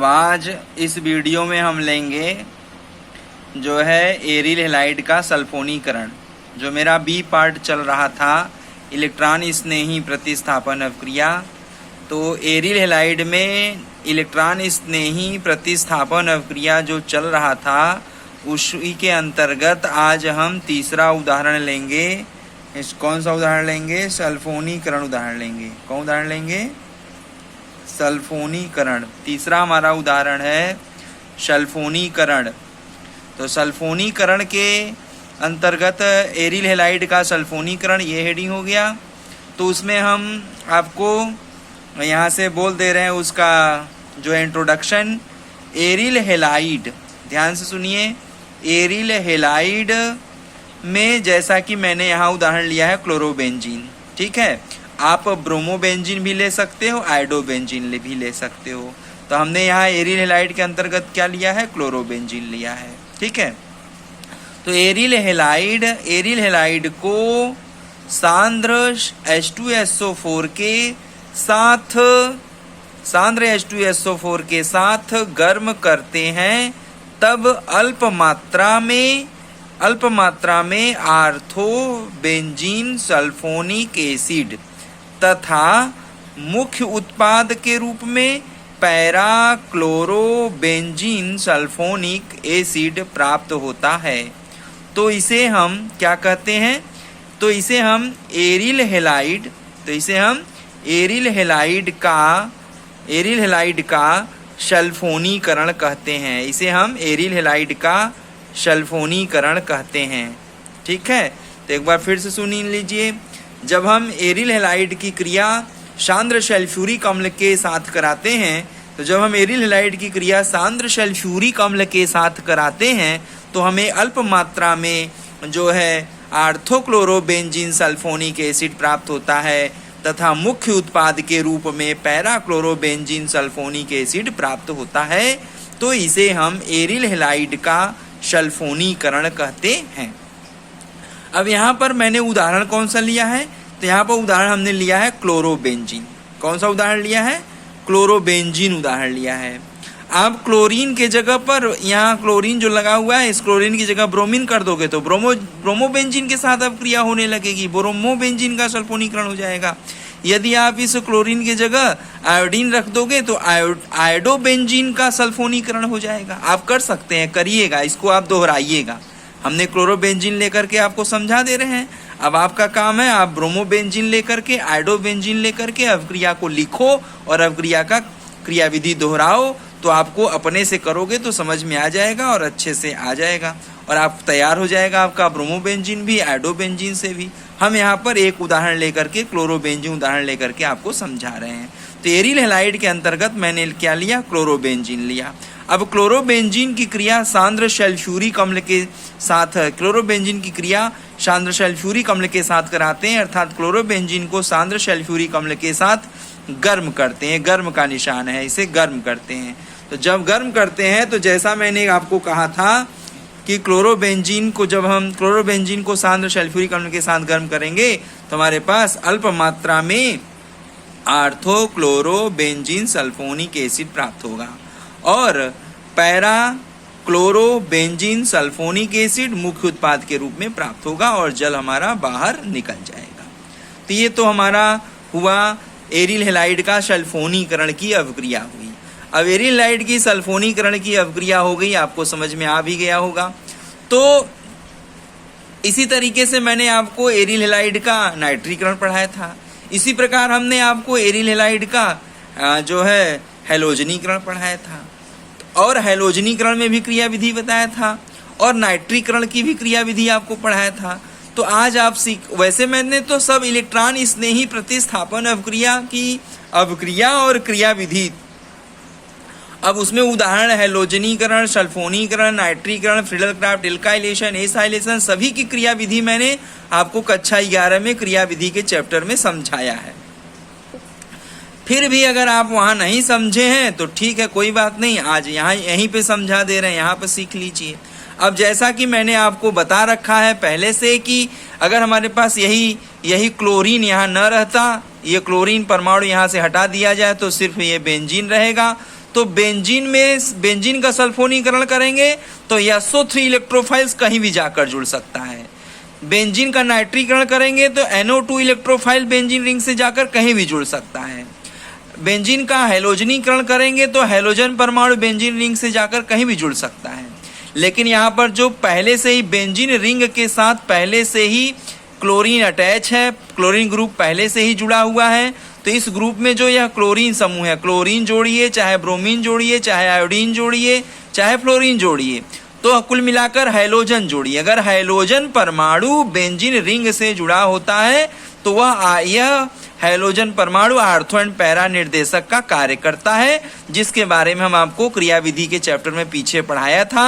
अब आज इस वीडियो में हम लेंगे जो है एरिल हैलाइड का सल्फोनीकरण। जो मेरा बी पार्ट चल रहा था इलेक्ट्रॉन स्नेही प्रतिस्थापन अभिक्रिया, तो एरिल हैलाइड में इलेक्ट्रॉन स्नेही प्रतिस्थापन अभिक्रिया जो चल रहा था उसी के अंतर्गत आज हम तीसरा उदाहरण लेंगे। कौन सा उदाहरण लेंगे? सल्फोनीकरण उदाहरण लेंगे। कौन उदाहरण लेंगे? सल्फोनीकरण। तीसरा हमारा उदाहरण है सल्फोनीकरण। तो सल्फोनीकरण के अंतर्गत एरिल हैलाइड का सल्फोनीकरण, ये हेडिंग हो गया। तो उसमें हम आपको यहाँ से बोल दे रहे हैं उसका जो है इंट्रोडक्शन। एरिल हैलाइड, ध्यान से सुनिए, एरिल हैलाइड में जैसा कि मैंने यहाँ उदाहरण लिया है क्लोरोबेंजीन, ठीक है। आप ब्रोमोबेंजीन भी ले सकते हो, आयोडोबेंजीन भी ले सकते हो। तो हमने यहाँ एरिल हैलाइड के अंतर्गत क्या लिया है? क्लोरोबेंजीन लिया है, ठीक है। तो एरिल हैलाइड को सांद्र H2SO4 के साथ गर्म करते हैं, तब अल्प मात्रा में आर्थोबेंजीन सल्फोनिक एसिड तथा मुख्य उत्पाद के रूप में पैराक्लोरोबेंजीन सल्फोनिक एसिड प्राप्त होता है। तो इसे हम क्या कहते हैं? तो इसे हम एरिल हैलाइड का सल्फोनीकरण कहते हैं। इसे हम एरिल हैलाइड का सल्फोनीकरण कहते हैं, ठीक है। तो एक बार फिर से सुन लीजिए। जब हम एरिल हैलाइड की क्रिया सांद्र सल्फ्यूरिक अम्ल के साथ कराते हैं, तो जब हम एरिल हैलाइड की क्रिया सांद्र सल्फ्यूरिक अम्ल के साथ कराते हैं तो हमें अल्प मात्रा में जो है आर्थोक्लोरोबेंजीन सल्फोनिक एसिड प्राप्त होता है तथा मुख्य उत्पाद के रूप में पैराक्लोरोबेंजीन सल्फोनिक एसिड प्राप्त होता है। तो इसे हम एरिल हैलाइड का सल्फोनीकरण कहते हैं। अब यहाँ पर मैंने उदाहरण कौन सा लिया है? तो यहाँ पर उदाहरण हमने लिया है क्लोरोबेंजीन। कौन सा उदाहरण लिया है? क्लोरोबेंजीन उदाहरण लिया है। आप क्लोरीन के जगह पर, यहाँ क्लोरीन जो लगा हुआ है, इस क्लोरीन की जगह ब्रोमीन कर दोगे तो ब्रोमोबेंजीन के साथ अब क्रिया होने लगेगी, ब्रोमोबेंजीन का सल्फोनीकरण हो जाएगा। यदि आप इस क्लोरीन की जगह आयोडीन रख दोगे तो आयोडोबेंजीन का सल्फोनीकरण हो जाएगा। आप कर सकते हैं, करिएगा, इसको आप दोहराइएगा। हमने क्लोरोबेंजीन लेकर के आपको समझा दे रहे हैं। अब आपका काम है आप ब्रोमोबेंजीन लेकर के, आयोडोबेंजीन लेकर के अभिक्रिया को लिखो और अभिक्रिया का क्रियाविधि दोहराओ। तो आपको अपने से करोगे तो समझ में आ जाएगा और अच्छे से आ जाएगा और आप तैयार हो जाएगा आपका ब्रोमोबेंजीन भी, आयोडोबेंजीन से भी। हम यहाँ पर एक उदाहरण लेकर के, क्लोरोबेंजीन उदाहरण लेकर के आपको समझा रहे हैं। तो एरिल हैलाइड के अंतर्गत मैंने क्या लिया? क्लोरोबेंजीन लिया। अब क्लोरोबेंजीन की क्रिया सांद्र सल्फ्यूरिक अम्ल के साथ, क्लोरोबेंजीन की क्रिया सांद्र सल्फ्यूरिक अम्ल के साथ कराते हैं, अर्थात क्लोरोबेंजीन को सांद्र सल्फ्यूरिक अम्ल के साथ गर्म करते हैं। गर्म का निशान है, इसे गर्म करते हैं। तो जब गर्म करते हैं तो जैसा मैंने आपको कहा था कि क्लोरोबेंजीन को, जब हम क्लोरोबेंजीन को सांद्र सल्फ्यूरिक अम्ल के साथ गर्म करेंगे तो हमारे पास अल्प मात्रा में आर्थोक्लोरोबेंजीन सल्फोनिक एसिड प्राप्त होगा और पैराक्लोरोबेंजीन सल्फोनिक एसिड मुख्य उत्पाद के रूप में प्राप्त होगा और जल हमारा बाहर निकल जाएगा। तो ये तो हमारा हुआ एरिल हैलाइड का सल्फोनीकरण की अभिक्रिया हुई। अब एरिल हैलाइड की सल्फोनीकरण की अभिक्रिया हो गई, आपको समझ में आ भी गया होगा। तो इसी तरीके से मैंने आपको एरिल हैलाइड का नाइट्रीकरण पढ़ाया था। इसी प्रकार हमने आपको एरिल हैलाइड का जो है हैलोजनीकरण पढ़ाया था और हैलोजनीकरण में भी क्रिया विधि बताया था और नाइट्रीकरण की भी क्रिया विधि आपको पढ़ाया था। तो आज आप वैसे मैंने तो सब इलेक्ट्रॉन स्नेही प्रतिस्थापन अभिक्रिया की अभिक्रिया और क्रिया विधि, अब उसमें उदाहरण हैलोजनीकरण, सल्फोनीकरण, नाइट्रीकरण, फ्रिडलक्राफ्ट, एल्काइलेशन, एसाइलेशन, सभी की क्रिया विधि मैंने आपको कक्षा 11 में क्रिया विधि के चैप्टर में समझाया है। फिर भी अगर आप वहाँ नहीं समझे हैं तो ठीक है, कोई बात नहीं, आज यहीं पे समझा दे रहे हैं, यहाँ पे सीख लीजिए। अब जैसा कि मैंने आपको बता रखा है पहले से कि अगर हमारे पास यही क्लोरीन यहाँ न रहता, ये क्लोरीन परमाणु यहाँ से हटा दिया जाए तो सिर्फ ये बेंजीन रहेगा, तो बेंजीन का सल्फोनीकरण करेंगे तो SO3 इलेक्ट्रोफाइल्स कहीं भी जाकर जुड़ सकता है। बेंजीन का नाइट्रीकरण करेंगे तो NO2 इलेक्ट्रोफाइल बेंजीन रिंग से जाकर कहीं भी जुड़ सकता है। बेंजीन का हैलोजनीकरण करेंगे तो हैलोजन परमाणु बेंजीन रिंग से जाकर कहीं भी जुड़ सकता है। लेकिन यहाँ पर जो पहले से ही बेंजीन रिंग के साथ पहले से ही क्लोरीन अटैच है, क्लोरीन ग्रुप पहले से ही जुड़ा हुआ है, तो इस ग्रुप में जो यह क्लोरीन समूह है, क्लोरीन जोड़िए, चाहे ब्रोमीन जोड़िए, चाहे आयोडीन जोड़िए, चाहे फ्लोरीन जोड़िए, तो कुल मिलाकर हैलोजन जोड़िए। अगर हैलोजन परमाणु बेंजीन रिंग से जुड़ा होता है तो यह हैलोजन परमाणु आर्थो एंड पैरा निर्देशक का कार्य करता है, जिसके बारे में हम आपको क्रियाविधि के चैप्टर में पीछे पढ़ाया था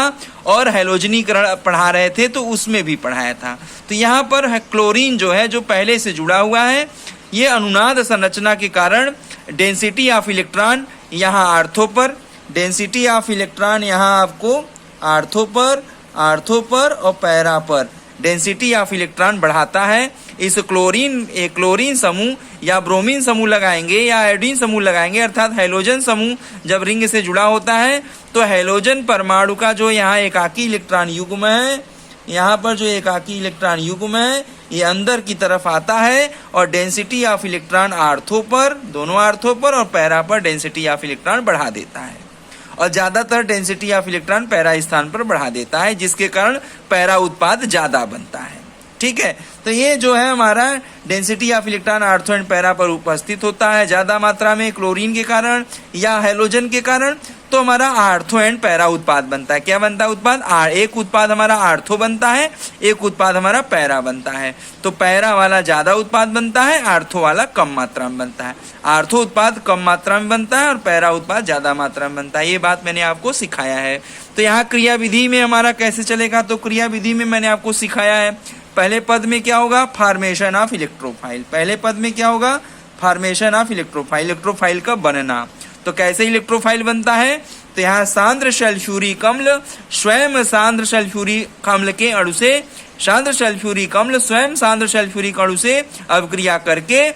और हैलोजनीकरण पढ़ा रहे थे तो उसमें भी पढ़ाया था। तो यहाँ पर क्लोरीन जो है, जो पहले से जुड़ा हुआ है, ये अनुनाद संरचना के कारण डेंसिटी ऑफ इलेक्ट्रॉन यहाँ आर्थो पर, डेंसिटी ऑफ इलेक्ट्रॉन यहाँ आपको आर्थो पर और पैरा पर डेंसिटी ऑफ इलेक्ट्रॉन बढ़ाता है। इस क्लोरीन समूह या ब्रोमीन समूह लगाएंगे या आयोडीन समूह लगाएंगे, अर्थात हैलोजन समूह जब रिंग से जुड़ा होता है तो हैलोजन परमाणु का जो यहाँ एकाकी इलेक्ट्रॉन युग्म है, यहाँ पर जो एकाकी इलेक्ट्रॉन युग्म है, ये अंदर की तरफ आता है और डेंसिटी ऑफ इलेक्ट्रॉन आर्थो पर, दोनों आर्थो पर और पैरा पर डेंसिटी ऑफ इलेक्ट्रॉन बढ़ा देता है और ज़्यादातर डेंसिटी ऑफ इलेक्ट्रॉन पैरा स्थान पर बढ़ा देता है, जिसके कारण पैरा उत्पाद ज़्यादा बनता है। ठीक है, तो ये जो है हमारा density of electron ortho and para पर उपस्थित होता है ज़्यादा मात्रा में क्लोरीन के कारण या हैलोजन के कारण, तो हमारा आर्थो एंड पैरा उत्पाद बनता है। क्या बनता है उत्पाद? एक उत्पाद हमारा आर्थो बनता है, एक उत्पाद हमारा पैरा बनता है। तो पैरा वाला ज़्यादा उत्पाद बनता है, आर्थो वाला कम मात्रा में बनता है। आर्थो उत्पाद कम मात्रा में बनता है और पैरा उत्पाद ज़्यादा मात्रा में बनता है। ये बात मैंने आपको सिखाया है। तो यहाँ क्रियाविधि में हमारा कैसे चलेगा, तो क्रियाविधि में मैंने आपको सिखाया है, पहले पद में क्या होगा, फॉर्मेशन ऑफ इलेक्ट्रोफाइल। पहले पद में क्या होगा, फॉर्मेशन ऑफ इलेक्ट्रोफाइल, इलेक्ट्रोफाइल का बनना। तो कैसे इलेक्ट्रोफाइल बनता है, तो यहाँ सांद्र सल्फ्यूरिक अम्ल स्वयं सांद्र सल्फ्यूरिक अम्ल के अणु से, सांद्र सल्फ्यूरिक अम्ल स्वयं सांद्र सल्फ्यूरिक अणु से अभिक्रिया करके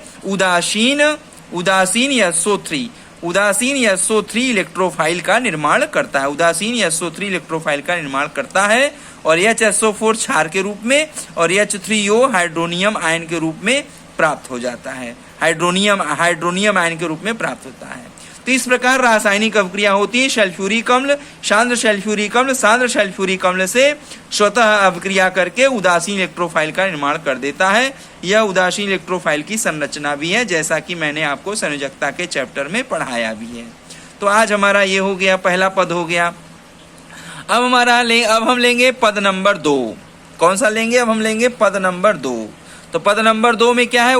उदासीन SO3 इलेक्ट्रोफाइल का निर्माण करता है। उदासीन SO3 इलेक्ट्रोफाइल का निर्माण करता है और HSO4 क्षार के रूप में और H3O हाइड्रोनियम आयन के रूप में प्राप्त हो जाता है, हाइड्रोनियम आयन के रूप में प्राप्त होता है। तो इस प्रकार रासायनिक अभिक्रिया होती है। सल्फ्यूरिक अम्ल सांद्र सल्फ्यूरिक अम्ल से स्वतः अभिक्रिया करके उदासीन इलेक्ट्रोफाइल का निर्माण कर देता है। यह उदासीन इलेक्ट्रोफाइल की संरचना भी है, जैसा कि मैंने आपको संयोजकता के चैप्टर में पढ़ाया भी है। तो आज हमारा ये हो गया, पहला पद हो गया। अब हम लेंगे पद नंबर 2। कौन सा लेंगे? अब हम लेंगे पद नंबर 2। तो पद नंबर 2 में क्या है,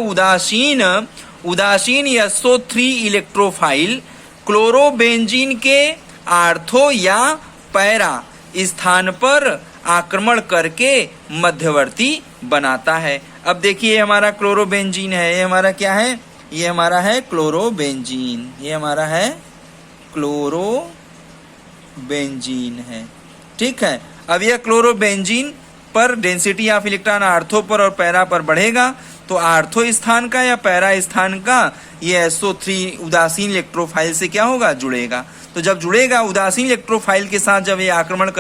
उदासीन SO3 इलेक्ट्रोफाइल क्लोरोबेंजीन के आर्थो या पैरा स्थान पर आक्रमण करके मध्यवर्ती बनाता है। अब देखिए हमारा क्लोरोबेंजीन है, ये हमारा क्या है, ये हमारा है क्लोरोबेंजीन, ये हमारा है क्लोरोबेंजीन है। ठीक है, अब यह क्लोरोबेंजीन पर डेंसिटी ऑफ इलेक्ट्रॉन आर्थो पर और पैरा पर बढ़ेगा, तो आर्थो स्थान का या पैरा स्थान का ये SO3 उदासीन इलेक्ट्रोफाइल से क्या होगा, जुड़ेगा। तो जब जुड़ेगा उदासीन इलेक्ट्रोफाइल के साथ, जब ये आक्रमण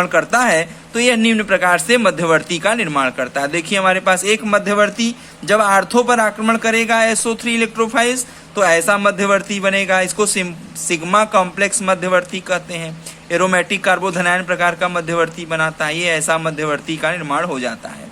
करता है तो यह निम्न प्रकार से मध्यवर्ती का निर्माण करता है। देखिए हमारे पास एक मध्यवर्ती जब आर्थो पर आक्रमण करेगा SO3 इलेक्ट्रोफाइल्स, तो ऐसा मध्यवर्ती बनेगा। इसको सिग्मा कॉम्प्लेक्स मध्यवर्ती कहते हैं। एरोमेटिक कार्बोधनायन प्रकार का मध्यवर्ती बनाता है, ये ऐसा मध्यवर्ती का निर्माण हो जाता है।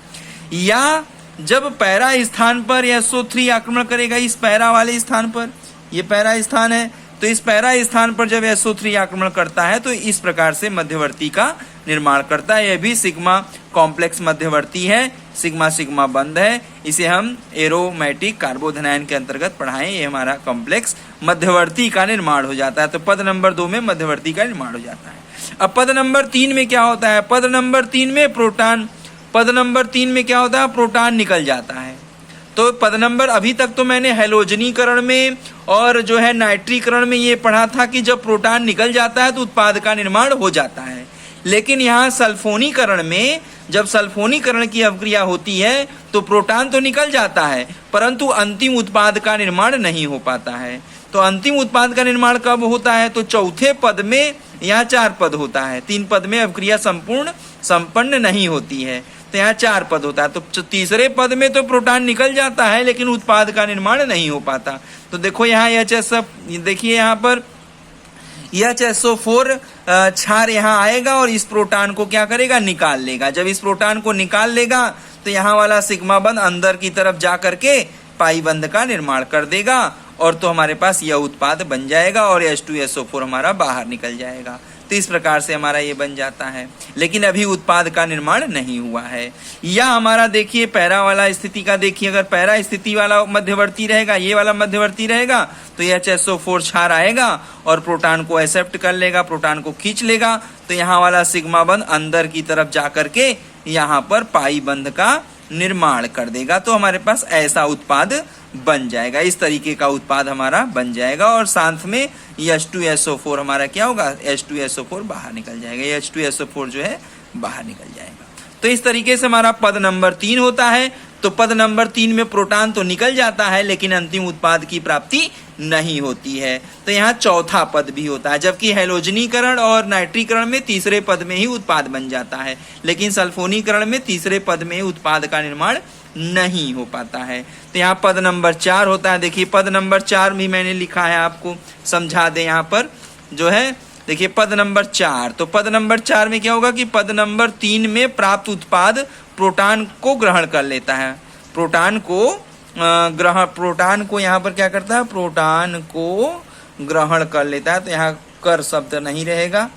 या जब पैरा स्थान पर SO3 आक्रमण करेगा, इस पैरा वाले स्थान पर, ये पैरा स्थान है, तो इस पैरा स्थान पर जब SO3 आक्रमण करता है तो इस प्रकार से मध्यवर्ती का निर्माण करता है। यह भी सिग्मा कॉम्प्लेक्स मध्यवर्ती है, सिग्मा बंद है। इसे हम एरोमेटिक कार्बोधनायन के अंतर्गत पढ़ाएं। ये हमारा कॉम्प्लेक्स मध्यवर्ती का निर्माण हो जाता है। तो पद नंबर 2 में मध्यवर्ती का निर्माण हो जाता है। अब पद नंबर 3 में क्या होता है, पद नंबर 3 में क्या होता है, प्रोटॉन निकल जाता है। तो पद नंबर, अभी तक तो मैंने हैलोजनीकरण में और जो है नाइट्रीकरण में ये पढ़ा था कि जब प्रोटॉन निकल जाता है तो उत्पाद का निर्माण हो जाता है। लेकिन यहाँ सल्फोनीकरण में, जब सल्फोनीकरण की अभिक्रिया होती है तो प्रोटॉन तो निकल जाता है, परंतु अंतिम उत्पाद का निर्माण नहीं हो पाता है। तो तो अंतिम उत्पाद का निर्माण कब होता है? तो चौथे पद में, यहाँ 4 पद होता है, 3 पद में अवक्रिया संपन्न नहीं होती है, तो यहाँ 4 पद होता है। तो तीसरे पद में तो प्रोटॉन निकल जाता है लेकिन उत्पाद का निर्माण नहीं हो पाता। तो देखो यहाँ देखिए यहाँ पर HSO4 क्षार यहाँ आएगा और इस प्रोटॉन को क्या करेगा? निकाल लेगा। जब इस प्रोटॉन को निकाल लेगा तो यहाँ वाला सिग्मा बंध अंदर की तरफ जा करके पाई बंध का निर्माण कर देगा और तो हमारे पास यह उत्पाद बन जाएगा और H2SO4 हमारा बाहर निकल जाएगा। तो इस प्रकार से हमारा ये बन जाता है, लेकिन अभी उत्पाद का निर्माण नहीं हुआ है। या हमारा देखिए पैरा वाला स्थिति का देखिए, अगर पैरा स्थिति वाला मध्यवर्ती रहेगा, ये वाला मध्यवर्ती रहेगा, तो ये HSO4 क्षार आएगा और प्रोटॉन को एक्सेप्ट कर लेगा, प्रोटॉन को खींच लेगा। तो यहाँ वाला सिग्मा बंध अंदर की तरफ जा करके यहाँ पर पाई बंध का निर्माण कर देगा। तो हमारे पास ऐसा उत्पाद बन जाएगा, इस तरीके का उत्पाद हमारा बन जाएगा और साथ में H2SO4 हमारा क्या होगा? H2SO4 बाहर निकल जाएगा, H2SO4 जो है बाहर निकल जाएगा। तो इस तरीके से हमारा पद नंबर 3 होता है। तो पद नंबर 3 में प्रोटॉन तो निकल जाता है लेकिन अंतिम उत्पाद की प्राप्ति नहीं होती है। तो यहाँ चौथा पद भी होता है, जबकि हैलोजनीकरण और नाइट्रीकरण में तीसरे पद में ही उत्पाद बन जाता है, लेकिन सल्फोनीकरण में तीसरे पद में ही उत्पाद का निर्माण नहीं हो पाता है। तो यहाँ पद नंबर 4 होता है। देखिए पद नंबर 4 भी मैंने लिखा है, आपको समझा दें। यहाँ पर जो है देखिए पद नंबर 4, तो पद नंबर 4 में क्या होगा कि पद नंबर 3 में प्राप्त उत्पाद प्रोटॉन को ग्रहण कर लेता है। प्रोटॉन को यहाँ पर क्या करता है? प्रोटॉन को ग्रहण कर लेता है। तो यहाँ कर शब्द नहीं रहेगा,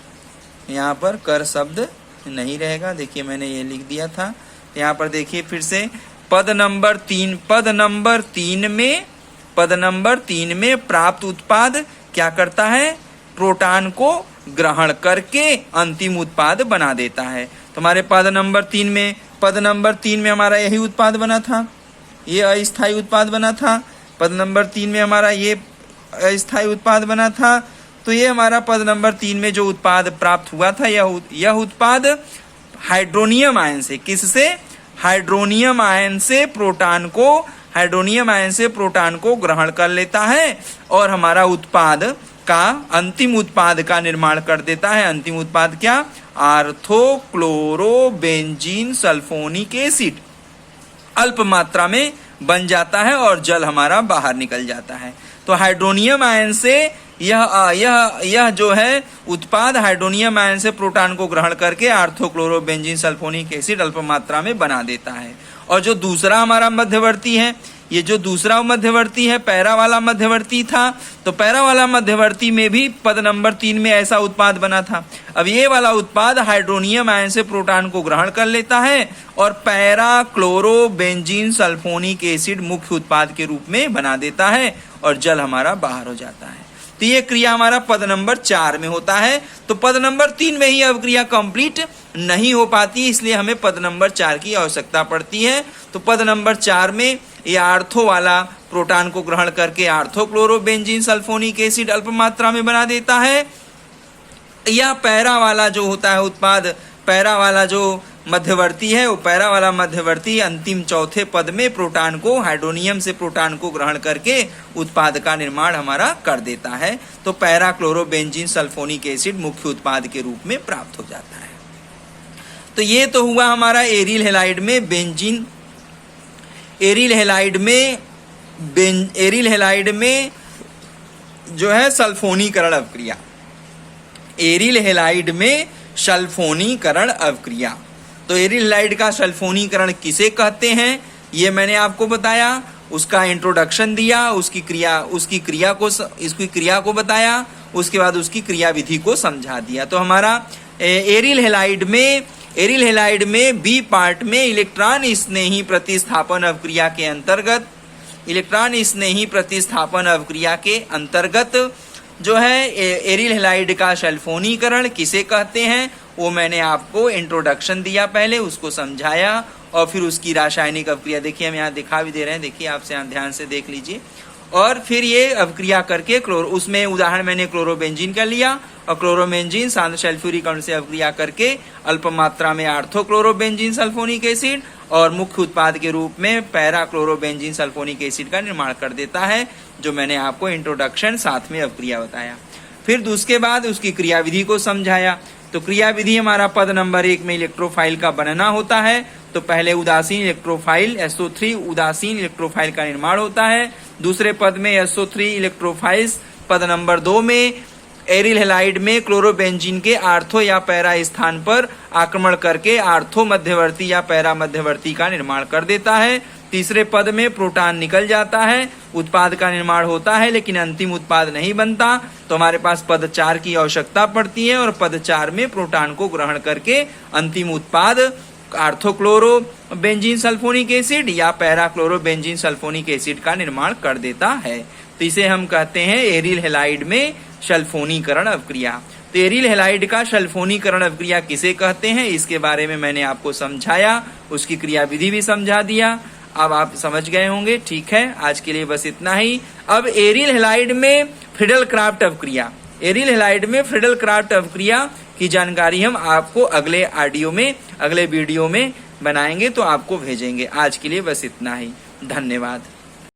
यहाँ पर कर शब्द नहीं रहेगा। देखिए मैंने ये लिख दिया था। यहाँ पर देखिए फिर से पद नंबर 3 में प्राप्त उत्पाद क्या करता है? प्रोटॉन को ग्रहण करके अंतिम उत्पाद बना देता है। तो हमारे पद नंबर 3 में हमारा यही उत्पाद बना था, ये अस्थायी उत्पाद बना था। पद नंबर 3 में हमारा ये अस्थायी उत्पाद बना था। तो ये हमारा पद नंबर 3 में जो उत्पाद प्राप्त हुआ था, यह उत्पाद हाइड्रोनियम आयन से, किससे? हाइड्रोनियम आयन से प्रोटॉन को ग्रहण कर लेता है और हमारा उत्पाद का अंतिम उत्पाद का निर्माण कर देता है। अंतिम उत्पाद क्या? आर्थोक्लोरोबेंजीन सल्फोनिक एसिड अल्प मात्रा में बन जाता है और जल हमारा बाहर निकल जाता है। तो हाइड्रोनियम आयन से यह जो है उत्पाद हाइड्रोनियम आयन से प्रोटॉन को ग्रहण करके आर्थोक्लोरोबेंजीन सल्फोनिक एसिड अल्प मात्रा में बना देता है। और जो दूसरा हमारा मध्यवर्ती है, ये जो दूसरा मध्यवर्ती है पैरा वाला मध्यवर्ती था, तो पैरा वाला मध्यवर्ती में भी पद नंबर 3 में ऐसा उत्पाद बना था। अब ये वाला उत्पाद हाइड्रोनियम आयन से प्रोटॉन को ग्रहण कर लेता है और पैरा क्लोरोबेंजीन सल्फोनिक एसिड मुख्य उत्पाद के रूप में बना देता है और जल हमारा बाहर हो जाता है। तो ये क्रिया हमारा पद नंबर 4 में होता है। तो पद नंबर 3 में ही अवक्रिया कंप्लीट नहीं हो पाती, इसलिए हमें पद नंबर 4 की आवश्यकता पड़ती है। तो पद नंबर 4 में ये आर्थो वाला प्रोटॉन को ग्रहण करके आर्थोक्लोरोबेंजीन सल्फोनिक एसिड अल्प मात्रा में बना देता है। या पैरा वाला जो होता है उत्पाद, पैरा वाला जो मध्यवर्ती है, वो पैरा वाला मध्यवर्ती अंतिम चौथे पद में प्रोटॉन को, हाइड्रोनियम से प्रोटॉन को ग्रहण करके उत्पाद का निर्माण हमारा कर देता है। तो पैरा क्लोरोबेंजीन सल्फोनिक एसिड मुख्य उत्पाद के रूप में प्राप्त हो जाता है। तो ये तो हुआ हमारा एरिल हैलाइड में बेंजीन, एरिल हैलाइड में जो है सल्फोनीकरण अवक्रिया, एरिल हैलाइड में सल्फोनीकरण अवक्रिया। तो एरिल हैलाइड का सल्फोनीकरण किसे कहते हैं ये मैंने आपको बताया, उसका इंट्रोडक्शन दिया, इसकी क्रिया को बताया, उसके बाद उसकी क्रिया विधि को समझा दिया। तो हमारा एरिल हैलाइड में बी पार्ट में इलेक्ट्रॉन स्नेही प्रतिस्थापन अवक्रिया के अंतर्गत जो है एरिल हैलाइड का सल्फोनीकरण किसे कहते हैं वो मैंने आपको इंट्रोडक्शन दिया, पहले उसको समझाया और फिर उसकी रासायनिक अवक्रिया देखिए हम यहाँ दिखा भी दे रहे हैं, देखिए आपसे यहाँ ध्यान से देख लीजिए। और फिर ये अवक्रिया करके उसमें उदाहरण मैंने क्लोरोबेंजीन का लिया और क्लोरोबेंजीन शांत सल्फ्यूरिक अम्ल से अवक्रिया करके अल्प मात्रा में आर्थोक्लोरोबेंजीन सल्फोनिक एसिड और मुख्य उत्पाद के रूप में पैरा क्लोरोबेंजीन सल्फोनिक एसिड का निर्माण कर देता है। जो मैंने आपको इंट्रोडक्शन साथ में अपक्रिया बताया। फिर उसके बाद उसकी क्रियाविधि को समझाया। तो क्रियाविधि हमारा पद नंबर 1 में इलेक्ट्रोफाइल का बनना होता है। तो पहले उदासीन इलेक्ट्रोफाइल SO3 उदासीन इलेक्ट्रोफाइल का निर्माण होता है। दूसरे पद में SO3 इलेक्ट्रोफाइल्स, पद नंबर 2 में एरिल हैलाइड में क्लोरोबेंजीन के आर्थो या पैरा स्थान पर आक्रमण करके आर्थो मध्यवर्ती या पैरा मध्यवर्ती का निर्माण कर देता है। तीसरे पद में प्रोटॉन निकल जाता है, उत्पाद का निर्माण होता है लेकिन अंतिम उत्पाद नहीं बनता। तो हमारे पास पद 4 की आवश्यकता पड़ती है और पद 4 में प्रोटॉन को ग्रहण करके अंतिम उत्पाद आर्थोक्लोरोबेंजीन सल्फोनिक एसिड या पैराक्लोरोबेंजीन सल्फोनिक एसिड का निर्माण कर देता है। तो इसे हम कहते हैं एरिल हैलाइड में सल्फोनीकरण अवक्रिया। तो एरिल हैलाइड का सल्फोनीकरण अवक्रिया किसे कहते हैं, इसके बारे में मैंने आपको समझाया, उसकी क्रियाविधि भी समझा दिया। अब आप समझ गए होंगे। ठीक है, आज के लिए बस इतना ही। अब एरिल हैलाइड में फ्रीडल क्राफ्ट अवक्रिया, एरिल हैलाइड में फ्रीडल क्राफ्ट अवक्रिया की जानकारी हम आपको अगले ऑडियो में, अगले वीडियो में बनाएंगे, तो आपको भेजेंगे। आज के लिए बस इतना ही। धन्यवाद।